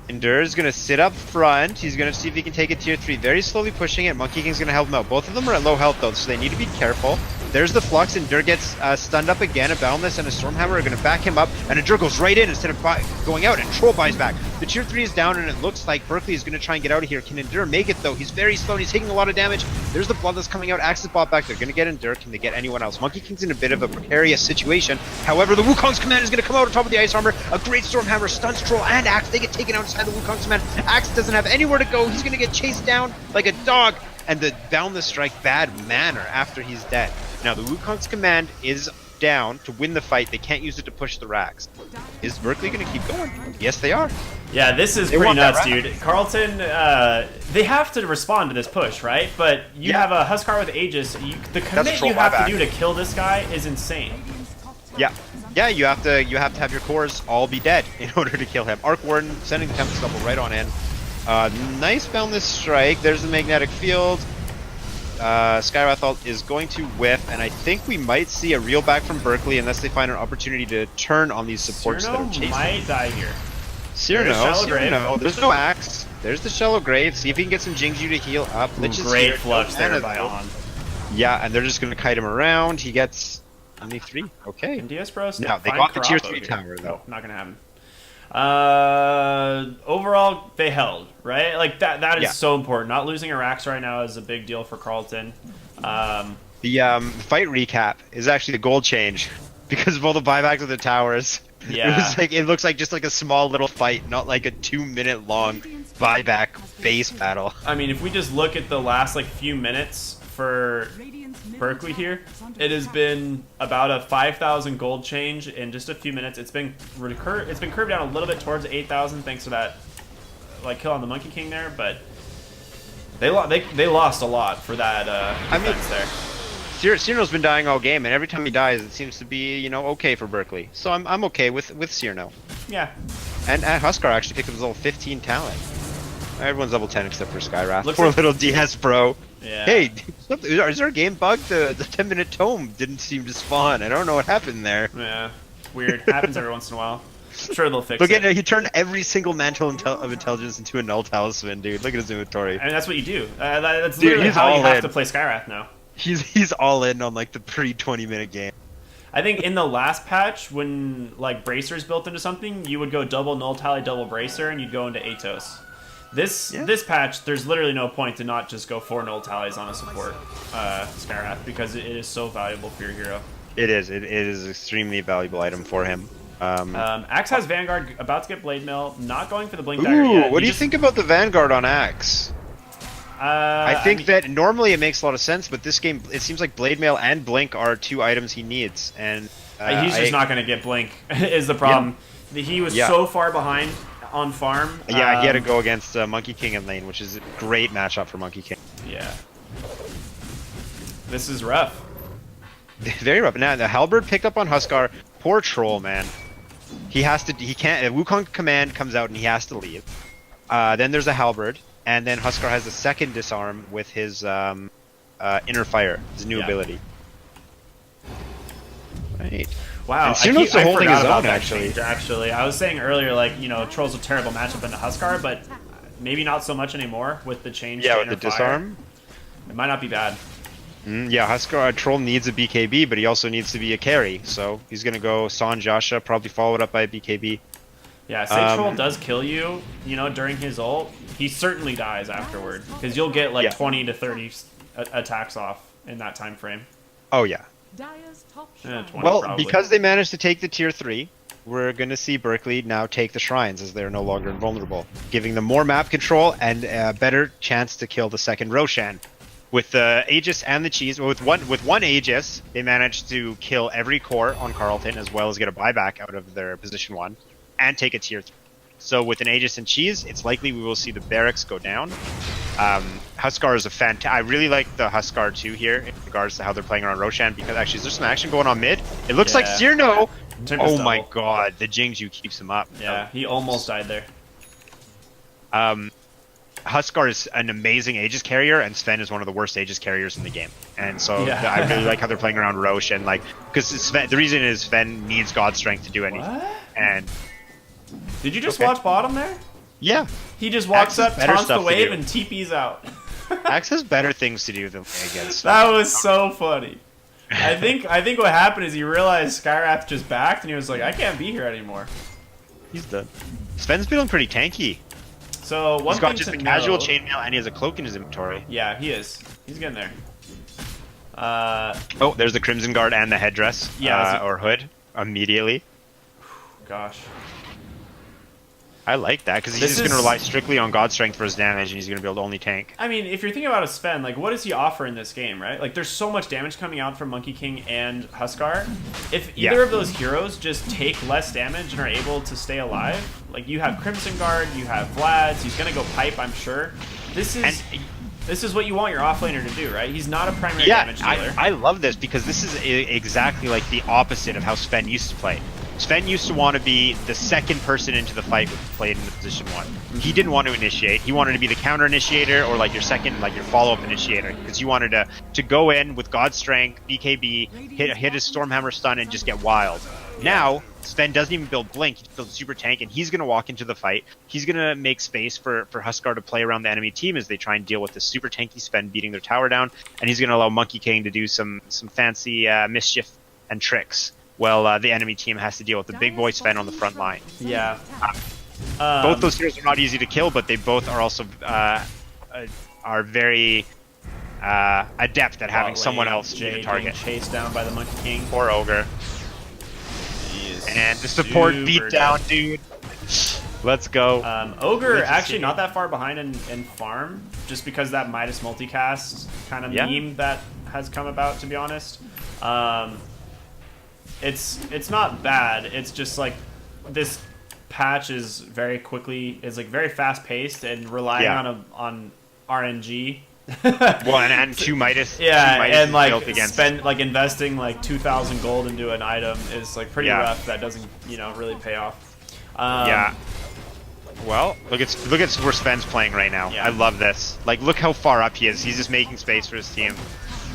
Endur is going to sit up front. He's going to see if he can take a tier 3. Very slowly pushing it. Monkey King's going to help him out. Both of them are at low health, though, so they need to be careful. There's the Flux. Endur gets stunned up again. A Boundless and a Stormhammer are going to back him up. And Endur goes right in instead of going out. And Troll buys back. The tier 3 is down, and it looks like Berkeley is going to try and get out of here. Can Endur make it, though? He's very slow, and he's taking a lot of damage. There's the Bloodless coming out. Axe is bought back. They're going to get Endur. Can they get anyone else? Monkey King's in a bit of a precarious situation. However, the Wukong's command is going to come out on top of the Ice Armor. A great Stormhammer stuns Troll and Axe. They get taken out inside the Wukong's command. Axe doesn't have anywhere to go. He's going to get chased down like a dog. And the Boundless strike bad manner after he's dead. Now, the Wukong's command is down to win the fight. They can't use it to push the racks. Is Berkeley going to keep going? Yes, they are. Yeah, this is pretty nuts, dude. Carleton, they have to respond to this push, right? But you have a Huskar with Aegis. The commit you have to do to kill this guy is insane. Yeah. Yeah, you have to have your cores all be dead in order to kill him. Arc Warden sending the Tempest Couple right on in. Nice Boundless strike. There's the magnetic field. Skywrath ult is going to whiff, and I think we might see a reel back from Berkeley unless they find an opportunity to turn on these supports that are chasing. Might die here. Cyrano, there's no axe. There's the shallow grave. See if he can get some Jingju to heal up. Great flux there by On. Yeah, and they're just going to kite him around. He gets only 3. Okay. And DS Bros. No, they got the tier 3 tower, though. No, not going to happen. Overall, they held, right? Like, that is so important. Not losing Iraqs right now is a big deal for Carleton. The fight recap is actually the gold change because of all the buybacks of the towers. Yeah. It looks like just like a small little fight, not like a 2-minute long buyback base battle. I mean, if we just look at the last few minutes for Berkeley here, it has been about a 5,000 gold change in just a few minutes. It's been curved down a little bit towards 8,000 thanks to that kill on the Monkey King there, but they lost a lot for that defense there. Cyrano's been dying all game, and every time he dies, it seems to be okay for Berkeley. So I'm okay with Cyrano. Yeah. And Huskar actually picked up his level 15 talent. Everyone's level 10 except for Skywrath. Looks Poor little DS bro. Yeah. Hey, is there a game bug? The 10-minute tome didn't seem to spawn. I don't know what happened there. Yeah. Weird. Happens every once in a while. I'm sure they'll fix it. Look at it. He turned every single mantle of intelligence into a null talisman, dude. Look at his inventory. I mean, that's what you do. That's literally how you have to play Skywrath now. He's all in on the pre-20-minute game. I think in the last patch, when bracers built into something, you would go double null tally, double bracer, and you'd go into Atos. This patch, there's literally no point to not just go 4 null tallies on a support Skywrath because it is so valuable for your hero. It is. It is an extremely valuable item for him. Axe has Vanguard about to get Blade Mill, not going for the Blink Dagger yet. What do you think about the Vanguard on Axe? I think that normally it makes a lot of sense, but this game, it seems like Blade Mail and Blink are 2 items he needs, and he's just not going to get Blink. Is the problem? Yeah. He was so far behind on farm. Yeah, he had to go against Monkey King in lane, which is a great matchup for Monkey King. Yeah, this is rough. Very rough. Now the Halberd picked up on Huskar. Poor troll, man. He can't. Wukong command comes out and he has to leave. Then there's a Halberd. And then Huskar has a second disarm with his inner fire, his new ability. Right. Wow, and Cyrano's holding his own, actually. I was saying earlier, Troll's a terrible matchup into Huskar, but maybe not so much anymore with the change to with the disarm. It might not be bad. Yeah, Huskar Troll needs a BKB, but he also needs to be a carry. So he's going to go San Jasha, probably followed up by a BKB. Yeah, say Troll does kill you, during his ult, he certainly dies afterward. Because you'll get 20 to 30 attacks off in that time frame. Oh, yeah. 20 well, probably. Because they managed to take the tier 3, we're going to see Berkeley now take the shrines as they're no longer invulnerable, giving them more map control and a better chance to kill the second Roshan. With the Aegis and the Cheese, with one Aegis, they managed to kill every core on Carleton as well as get a buyback out of their position 1 and take a tier 3. So with an Aegis and Cheese, it's likely we will see the barracks go down. Huskar is a fantastic. I really like the Huskar too here in regards to how they're playing around Roshan because actually there's some action going on mid. It looks like Cyrano. Oh my god, the Jingju keeps him up. Yeah, he almost died there. Huskar is an amazing Aegis carrier, and Sven is one of the worst Aegis carriers in the game. And so I really like how they're playing around Rosh, and because the reason is Sven needs God Strength to do anything. What? And did you just watch bottom there? Yeah. He just walks up, taunts the wave, and TP's out. Axe has better things to do than play against. That was so funny. I think what happened is he realized Skywrath just backed, and he was like, I can't be here anymore. He's done. Sven's feeling pretty tanky. So he's got just a casual chainmail, and he has a cloak in his inventory. Yeah, he is. He's getting there. Oh, there's the Crimson Guard and the headdress. Yeah, or hood immediately. Gosh. I like that because he's just going to rely strictly on God Strength for his damage, and he's going to be able to only tank. I mean, if you're thinking about a Sven, what does he offer in this game, right? There's so much damage coming out from Monkey King and Huskar. If either of those heroes just take less damage and are able to stay alive, you have Crimson Guard, you have Vlad's, he's going to go pipe, I'm sure. This is what you want your offlaner to do, right? He's not a primary damage dealer. I love this because this is exactly the opposite of how Sven used to play. Sven used to want to be the second person into the fight when he played in the position 1. He didn't want to initiate. He wanted to be the counter initiator or like your second, like your follow-up initiator, because you wanted to go in with God's strength, BKB, hit his Stormhammer stun, and just get wild. Now, Sven doesn't even build Blink, he builds Super Tank, and he's going to walk into the fight. He's going to make space for Huskar to play around the enemy team as they try and deal with the super tanky Sven beating their tower down, and he's going to allow Monkey King to do some fancy mischief and tricks. Well, the enemy team has to deal with the big boy Sven on the front line. Yeah. Both those heroes are not easy to kill, but they both are also are very adept at having someone else be the target. Chased down by the Monkey King. Poor Ogre. And the support beat down, dude. Let's go. Ogre actually not that far behind in farm, just because that Midas multicast kind of meme that has come about, to be honest. It's not bad. It's just like this patch is very fast paced and relying on RNG. Well, and two Midas. Yeah, two Midas and like investing like 2,000 gold into an item is like pretty rough. That doesn't really pay off. Yeah. Well, look at where Sven's playing right now. Yeah. I love this. Like, look how far up he is. He's just making space for his team.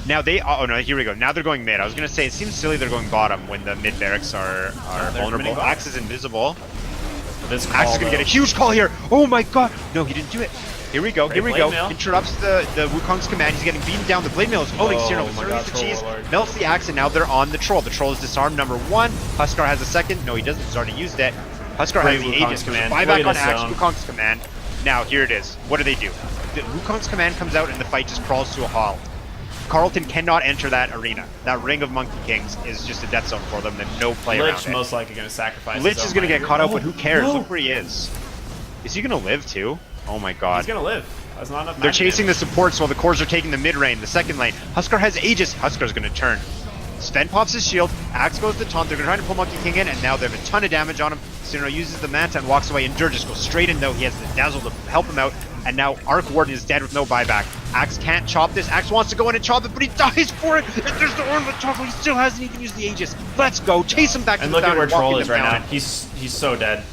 Now oh no, here we go. Now they're going mid. I was gonna say it seems silly they're going bottom when the mid barracks are vulnerable. Axe is invisible. This Axe is gonna get a huge call here. Oh my god! No, he didn't do it. Here we go. Here we go. Interrupts the Wukong's command. He's getting beaten down. The blade mail is owning Cyrano. Eats the cheese. Melts the axe, and now they're on the troll. The troll is disarmed. Number 1. Huskar has a second. No, he doesn't. He's already used it. Huskar has the Aegis. Buyback on axe. Wukong's command. Now here it is. What do? The Wukong's command comes out, and the fight just crawls to a halt. Carleton cannot enter that arena. That ring of Monkey Kings is just a death zone for them, and no play around it. Lich most likely going to sacrifice. Lich is going to get caught out, but who cares? Look where he is. Is he going to live too? Oh my god. He's going to live. That's not enough. They're chasing the supports while the cores are taking the mid lane, the second lane. Huskar has Aegis. Huskar's going to turn. Sven pops his shield. Axe goes to taunt. They're going to try to pull Monkey King in, and now they have a ton of damage on him. Cyrano uses the Manta and walks away. Endur just goes straight in, though. He has the Dazzle to help him out. And now Arc Warden is dead with no buyback. Axe can't chop this. Axe wants to go in and chop it, but he dies for it. And there's the Ornament Toggle. He still hasn't even used the Aegis. Let's go. Chase him back to the fountain. And look at where Troll is right now. He's so dead.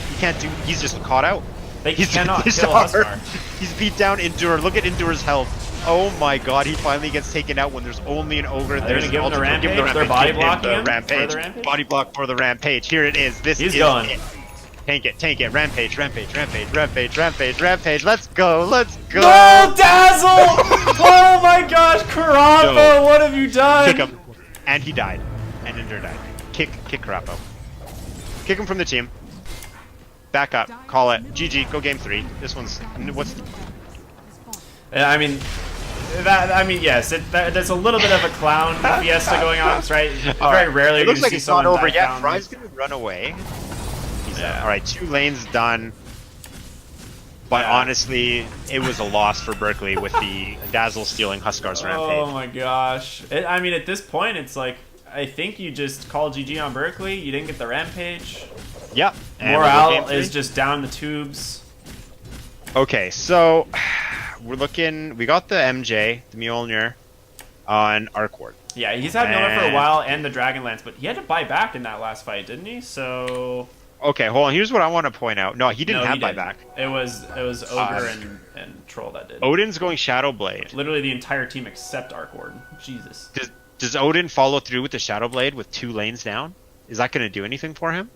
He can't do. He's just caught out. He cannot kill Huskar. He's beat down Endur. Look at Endur's health. Oh my god, he finally gets taken out when there's only an Ogre. They're going to give him the rampage. They're body blocking him for the rampage. Body block for the rampage. Here it is. He's going. Tank it. Rampage. Let's go. No, Dazzle! Oh my gosh, Karapo, what have you done? Kick him. And he died. And Endur died. Kick Karapo. Kick him from the team. Back up. Call it. GG. Go game 3. This one's... I mean, yes, there's a little bit of a clown fiesta going on, right? Very rarely do you see someone die. It looks like it's not over yet. Fry's gonna run away. Alright, 2 lanes done. But honestly, it was a loss for Berkeley with the Dazzle stealing Huskar's rampage. Oh my gosh. At this point, it's like, I think you just call GG on Berkeley. You didn't get the rampage. Yep. Morale is just down the tubes. Okay, so we're looking. We got the MJ, the Mjolnir, on Arc Ward. Yeah, he's had Mjolnir for a while and the Dragonlance, but he had to buy back in that last fight, didn't he? So. Okay, hold on. Here's what I want to point out. No, he didn't have buyback. It was Ogre and Troll that did. Odin's going Shadow Blade. Literally the entire team except Arc Ward. Jesus. Does Odin follow through with the Shadow Blade with 2 lanes down? Is that going to do anything for him?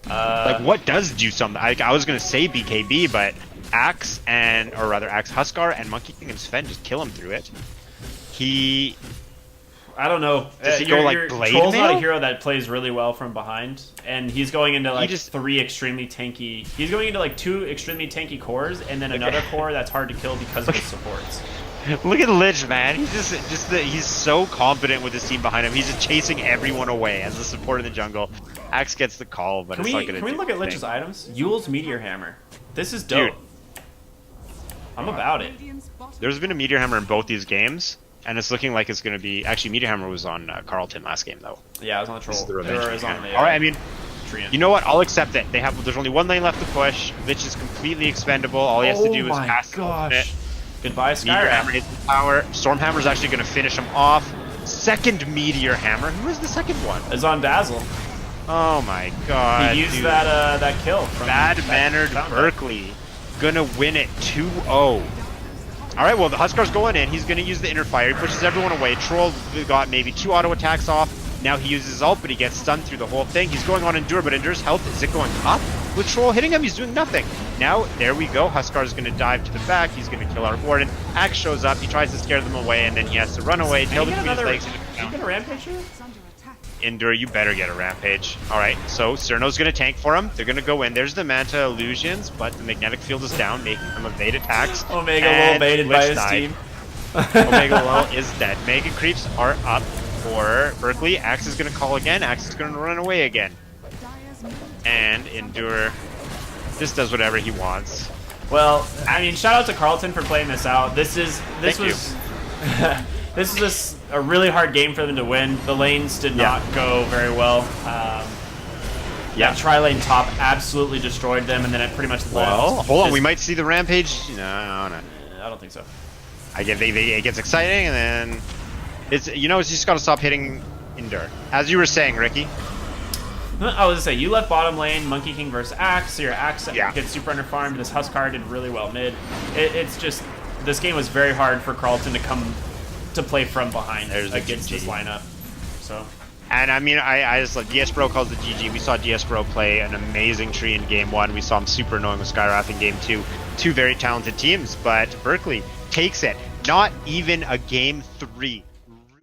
Like, what does do something? I was going to say BKB, but Axe Huskar and Monkey King and Sven just kill him through it. I don't know. Does he go like Blade Troll's Mail? not a hero that plays really well from behind, and he's going into like 3 extremely tanky. He's going into like 2 extremely tanky cores, and then another core that's hard to kill because of his supports. Look at Lich, man. He's so confident with his team behind him. He's just chasing everyone away as a support in the jungle. Axe gets the call, but it's not gonna do Can we look at Lich's items? Yule's Meteor Hammer. This is dope. Dude. I'm about it. There's been a Meteor Hammer in both these games, and it's looking like it's going to be... Actually, Meteor Hammer was on Carleton last game, though. Yeah, it was on the Troll. Alright, I mean, you know what? I'll accept it. There's only 1 lane left to push. Lich is completely expendable. All he has to do is pass it. Goodbye, Sky Meteor Hammer hits the tower. Stormhammer's actually going to finish him off. second Meteor Hammer. Who is the second one? It's on Dazzle. Oh my god. He used dude. that kill from Bad-mannered Berkeley. Gonna win it 2-0. Alright, well, the Huskar's going in. He's gonna use the inner fire. He pushes everyone away. Troll got maybe 2 auto attacks off. Now he uses his ult, but he gets stunned through the whole thing. He's going on Endure, but Endure's health, is it going up? With Troll hitting him, he's doing nothing. Now, there we go. Huskar's gonna dive to the back. He's gonna kill our Warden. Axe shows up. He tries to scare them away, and then he has to run away. Tail between his legs. Can you get a rampage here? Endure, you better get a rampage. Alright, so Cerno's gonna tank for him. They're gonna go in. There's the Manta illusions, but the magnetic field is down, making them evade attacks. Omega Lul baited by his team. Omega Lul is dead. Mega creeps are up for Berkeley. Axe is gonna call again. Axe is gonna run away again. And Endure just does whatever he wants. Well, I mean, shout out to Carleton for playing this out. This was this was a really hard game for them to win. The lanes did not go very well. That tri-lane top absolutely destroyed them, and then it pretty much left. Well, hold on, we might see the rampage. No. I don't think so. It gets exciting, and then it's just gotta stop hitting Endure. As you were saying, Ricky. I was gonna say, you left bottom lane, Monkey King versus Axe, so your Axe gets super under farmed. This Huskar did really well mid. It's just, this game was very hard for Carleton to come to play from behind against this lineup. So. And I mean, I just like DS Bro calls the GG. We saw DS Bro play an amazing tree in game 1. We saw him super annoying with Skywrath in game 2. Two very talented teams, but Berkeley takes it. Not even a game 3.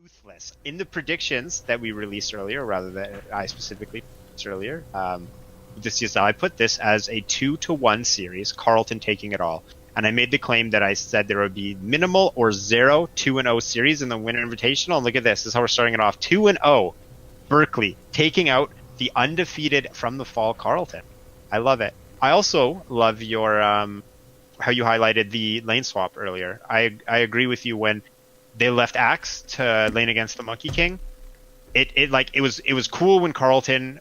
Ruthless. In the predictions that we released earlier, rather than I specifically earlier, this CSL, I put this as a 2-1 series, Carleton taking it all. And I made the claim that I said there would be minimal or 0 2-0 series in the Winter Invitational. And look at this. This is how we're starting it off. 2-0. Berkeley taking out the undefeated from the fall Carleton. I love it. I also love your how you highlighted the lane swap earlier. I agree with you when they left Axe to lane against the Monkey King. It was cool when Carleton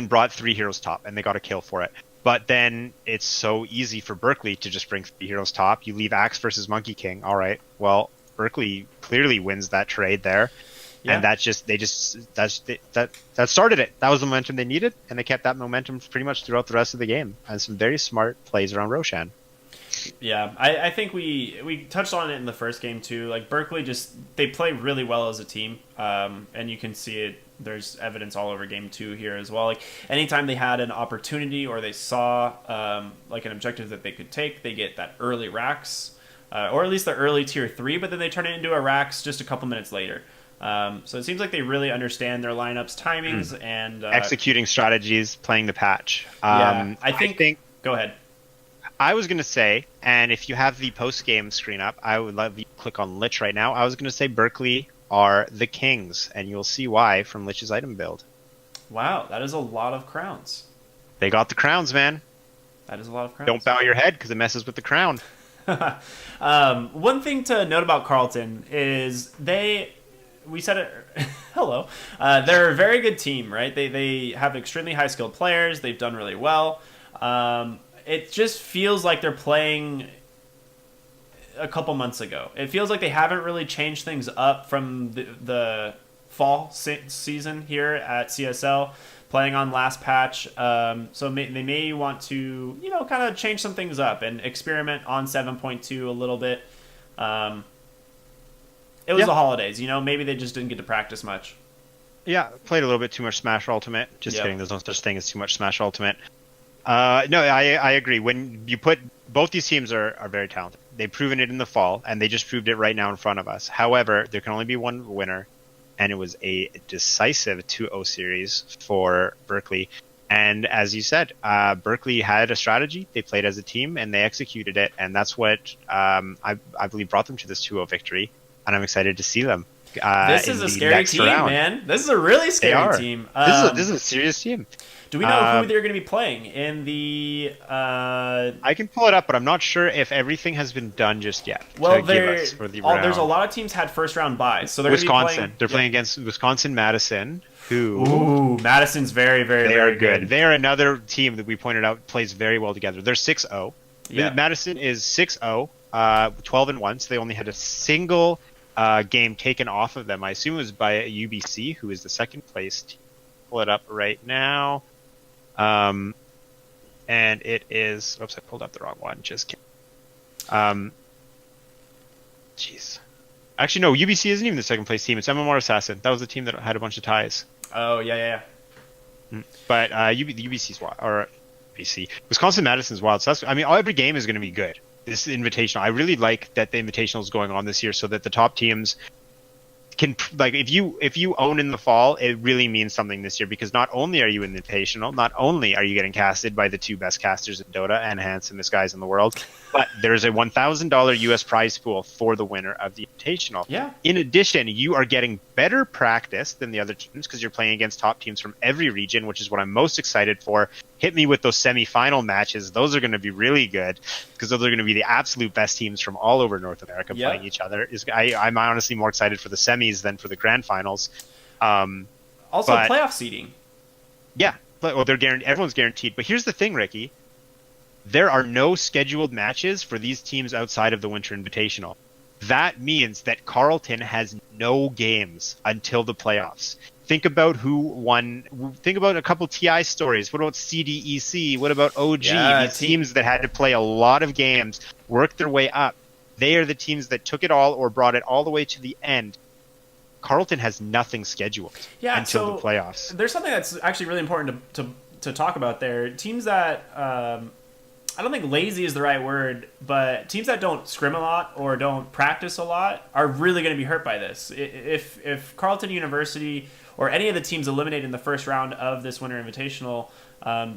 brought 3 heroes top and they got a kill for it. But then it's so easy for Berkeley to just bring 3 heroes top. You leave Axe versus Monkey King. All right. Well, Berkeley clearly wins that trade there. Yeah. And that started it. That was the momentum they needed, and they kept that momentum pretty much throughout the rest of the game. And some very smart plays around Roshan. Yeah, I think we touched on it in the first game too. Like Berkeley they play really well as a team, and you can see it. There's evidence all over game 2 here as well. Like anytime they had an opportunity or they saw like an objective that they could take, they get that early racks, or at least the early tier 3, but then they turn it into a racks just a couple minutes later. So it seems like they really understand their lineups, timings, and executing strategies, playing the patch. I think. Go ahead. I was gonna say, and if you have the post game screen up, I would love you to click on Lich right now. I was gonna say Berkeley are the kings, and you'll see why from Lich's item build. Wow, that is a lot of crowns. They got the crowns, man. That is a lot of crowns. Don't bow your head because it messes with the crown. One thing to note about Carleton is we said it. Hello. They're a very good team, right? They have extremely high skilled players. They've done really well. It just feels like they're playing a couple months ago. It feels like they haven't really changed things up from the fall season here at CSL, playing on last patch. So they may want to, kind of change some things up and experiment on 7.2 a little bit. It was the holidays, maybe they just didn't get to practice much. Yeah, played a little bit too much Smash Ultimate. Just kidding, there's no such thing as too much Smash Ultimate. No, I agree. When you put both these teams are very talented. They've proven it in the fall, and they just proved it right now in front of us. However, there can only be one winner, and it was a decisive 2-0 series for Berkeley. And as you said, Berkeley had a strategy. They played as a team, and they executed it, and that's what I believe brought them to this 2-0 victory. And I'm excited to see them. This is a scary team, man. This is a really scary team. This is a serious team. Do we know who they're going to be playing in the... I can pull it up, but I'm not sure if everything has been done just yet. Well, there's a lot of teams had first-round buys. So they're Wisconsin. They're playing against Wisconsin-Madison, who... Ooh, Madison's very, very, very good. They are another team that we pointed out plays very well together. They're 6-0. Yeah. Madison is 6-0, 12-1, so they only had a single game taken off of them. I assume it was by UBC, who is the second place team. Pull it up right now. And it is... Oops, I pulled up the wrong one. Just kidding. Jeez. Actually, no, UBC isn't even the second place team. It's MMR Assassin. That was the team that had a bunch of ties. Oh, yeah. But UBC's wild. Or UBC. Wisconsin Madison's wild. So that's, I mean, every game is going to be good. This Invitational. I really like that the Invitational is going on this year so that the top teams can, like, if you own in the fall, it really means something this year, because not only are you in the Invitational, not only are you getting casted by the two best casters in Dota and handsomest guys in the world, but there's a $1,000 US prize pool for the winner of the Invitational. Yeah. In addition, you are getting better practice than the other teams because you're playing against top teams from every region, which is what I'm most excited for. Hit me with those semifinal matches. Those are going to be really good because those are going to be the absolute best teams from all over North America playing each other. I'm honestly more excited for the semis than for the grand finals. Also, playoff seeding. Yeah, well, they're guaranteed. Everyone's guaranteed. But here's the thing, Ricky. There are no scheduled matches for these teams outside of the Winter Invitational. That means that Carleton has no games until the playoffs. Think about who won. Think about a couple TI stories. What about CDEC? What about OG? These teams that had to play a lot of games, work their way up. They are the teams that took it all or brought it all the way to the end. Carleton has nothing scheduled until the playoffs. There's something that's actually really important to talk about there. Teams that... I don't think lazy is the right word, but teams that don't scrim a lot or don't practice a lot are really going to be hurt by this. If Carleton University or any of the teams eliminated in the first round of this Winter Invitational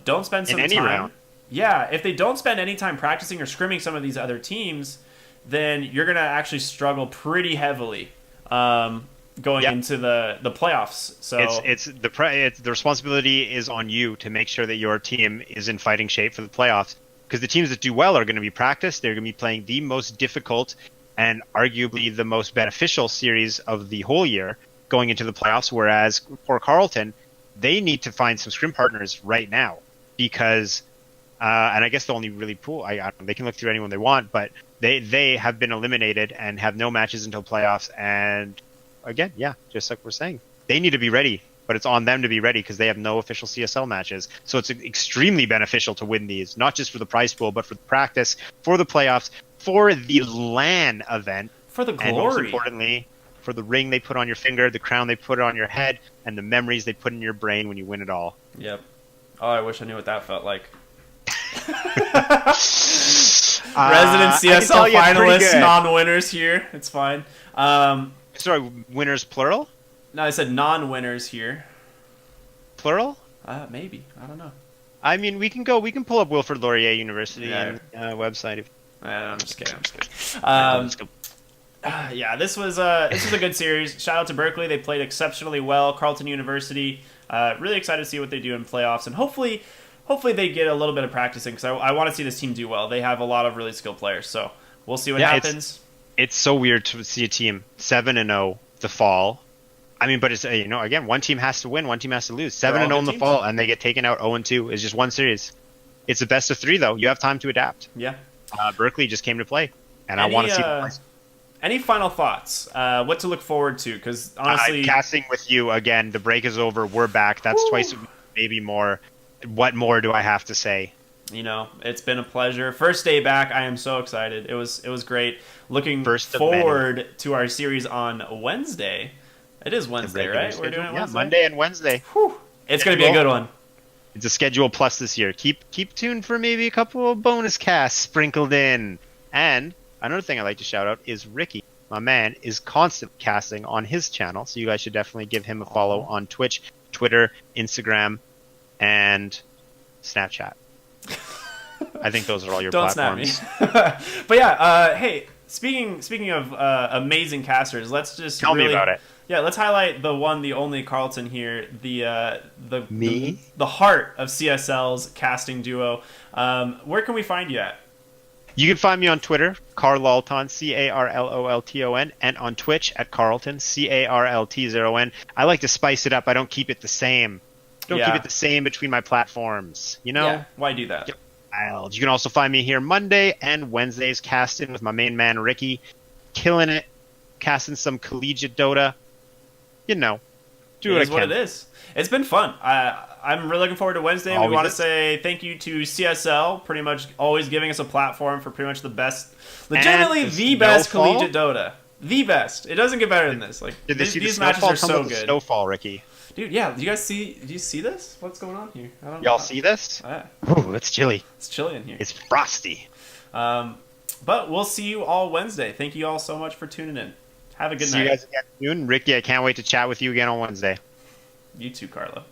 don't spend some time... round. Yeah, if they don't spend any time practicing or scrimming some of these other teams, then you're going to actually struggle pretty heavily going into the playoffs. So the responsibility is on you to make sure that your team is in fighting shape for the playoffs. Because the teams that do well are going to be practiced. They're going to be playing the most difficult and arguably the most beneficial series of the whole year going into the playoffs. Whereas for Carleton, they need to find some scrim partners right now because, and I guess the only really pool, they can look through anyone they want, but they have been eliminated and have no matches until playoffs. And again, just like we're saying, they need to be ready. But it's on them to be ready because they have no official CSL matches. So it's extremely beneficial to win these, not just for the prize pool, but for the practice, for the playoffs, for the LAN event. For the glory. And most importantly, for the ring they put on your finger, the crown they put on your head, and the memories they put in your brain when you win it all. Yep. Oh, I wish I knew what that felt like. Resident CSL finalists, non-winners here. It's fine. Sorry, winners plural? No, I said non-winners here. Plural? Maybe. I don't know. I mean, we can pull up Wilfrid Laurier University website. I'm just kidding. This was a good series. Shout out to Berkeley. They played exceptionally well. Carleton University. Really excited to see what they do in playoffs, and hopefully they get a little bit of practicing because I want to see this team do well. They have a lot of really skilled players, so we'll see what happens. It's so weird to see a team 7-0 the fall. I mean, but it's again, one team has to win, one team has to lose. 7-0 in the fall, and they get taken out 0-2. It's just one series. It's a best of 3, though. You have time to adapt. Yeah. Berkeley just came to play, and I want to see. Any final thoughts? What to look forward to? Because honestly, I'm casting with you again. The break is over. We're back. That's twice, maybe more. What more do I have to say? It's been a pleasure. First day back. I am so excited. It was great. Looking forward to our series on Wednesday. It is Wednesday, right? We're doing it Wednesday? Monday and Wednesday. Whew. It's going to be a good one. It's a schedule plus this year. Keep tuned for maybe a couple of bonus casts sprinkled in. And another thing I'd like to shout out is Ricky, my man, is constantly casting on his channel. So you guys should definitely give him a follow on Twitch, Twitter, Instagram, and Snapchat. I think those are all your platforms. Don't snap me. But hey, speaking of amazing casters, let's just tell me about it. Yeah, let's highlight the one, the only Carleton here, the heart of CSL's casting duo. Where can we find you at? You can find me on Twitter, Carleton, Carlolton, and on Twitch at Carleton, Carltzon. I like to spice it up. I don't keep it the same. Keep it the same between my platforms. Yeah, why do that? You can also find me here Monday and Wednesdays casting with my main man Ricky, killing it. broadcasting some collegiate Dota. You know, do what I It is can. what it is. It's been fun. I'm really looking forward to Wednesday. Always we want to is. say thank you to CSL, pretty much always giving us a platform for pretty much the best, legitimately the best snowfall? collegiate Dota. The best. It doesn't get better than this. Like Did they see the these matches snowfall? are Tell so me about the good. snowfall, Ricky. Dude, yeah. Do you see this? What's going on here? I don't know. Y'all see this? Yeah, Ooh, it's chilly. it's chilly in here. It's frosty. But we'll see you all Wednesday. Thank you all so much for tuning in. Have a good See night. you guys again soon. Ricky, I can't wait to chat with you again on Wednesday. You too, Carlo.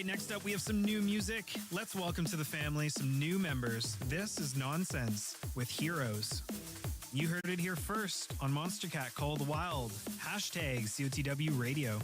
Next up, we have some new music. Let's welcome to the family some new members. This is Nonsense with Heroes. You heard it here first on Monster Cat Call the Wild. #COTW Radio.